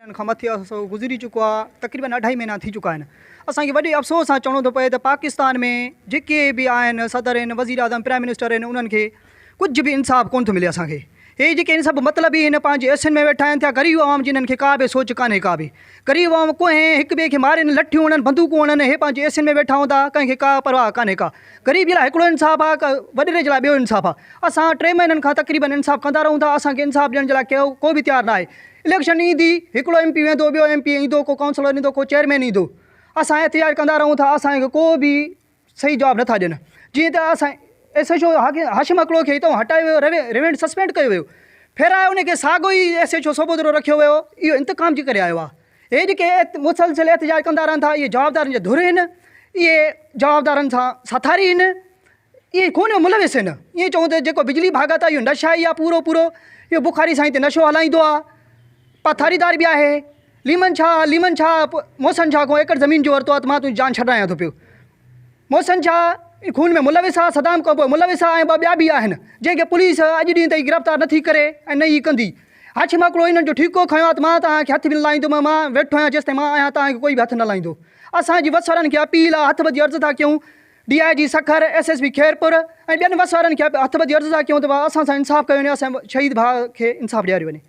खां मथे गुज़री चुको आहे, तक़रीबन 2.5 महीना थी चुका आहिनि। असांखे वॾे अफ़सोस सां चवणो थो पए त पाकिस्तान में जेके बि आहिनि सदर आहिनि, वज़ीर आज़म, प्राइम मिनिस्टर आहिनि, उन्हनि खे कुझु बि इंसाफ़ कोन थो मिले असांखे। हे जेके इन सभु मतिलबु ई हिन पंहिंजे एसियुनि में वेठा आहिनि, थिया ग़रीब आवाम जिन्हनि खे का बि सोच कान्हे, का बि ग़रीब आवाम कोहे हिक ॿिए खे मारनि, लठियूं हणनि, बंदूकूं हणनि, हे पंहिंजे एसियुनि में वेठा हूंदा, कंहिंखे का परवाह कान्हे का। ग़रीब जे लाइ हिकिड़ो इंसाफ़ आहे, वॾेरे जे लाइ ॿियो इंसाफ़ आहे। असां 3 महीननि खां तक़रीबन इंसाफ़ कंदा रहूं था, असांखे इंसाफ़ ॾियण जे लाइ को बि तयारु न आहे। इलेक्शन ईंदी, हिकिड़ो MP वेंदो, ॿियो MP ईंदो, को काउंसलर ईंदो, को चेयरमैन ईंदो, असां एहतिजाज कंदा रहूं था, असांखे को बि सही जवाबु नथा ॾियनि। जीअं त असां SHO हाशिम अकड़ो खे हितां हटायो वियो, रिवेंड सस्पेंड कयो वियो, फेरायो उनखे साॻियो ई SHO सोबोदरो रखियो वियो, इहो इंतकाम जी करे आयो आहे। हे जेके मुसलसिल एहतिजाज कंदा रहनि था, इहे जवाबदारनि जा धुर आहिनि, इहे जवाबदारनि सां साथारी आहिनि, इहे कोन मुलविस आहिनि। ईअं चऊं त जेको बिजली भागत आहे इहो नशा ई आहे पूरो, इहो बुखारी सां हिते नशो हलाईंदो आहे, पथारीदार बि आहे। लीमन छा मोहसन शाह को एकड़ ज़मीन जो वरितो आहे त मां तुंहिंजी जान छॾायां थो पियो। मोहसन शाह खून में मुलविस आहे, सदाम खां पोइ मुलविस आहे, ऐं ॿिया बि आहिनि जंहिंखे पुलिस अॼु ॾींहं ताईं गिरफ़्तार नथी करे ऐं न ई कंदी। हाशिम हिकिड़ो इन्हनि जो ठीको खयो आहे त मां तव्हांखे हथ बि न लाहींदुमि, मां वेठो आहियां जेसिताईं मां आहियां, तव्हांखे कोई बि हथु न लाहींदो। असांजी वसवारनि खे अपील आहे, हथ ॿधी अर्ज़ु था कयूं, DIG सखर, SSP खैरपुर ऐं ॿियनि वसवारनि खे हथ ॿधी अर्ज़ु था कयूं त असां सां इंसाफ़ कयो वञे, असांजे शहीद भाउ खे इंसाफ़ ॾियारियो वञे।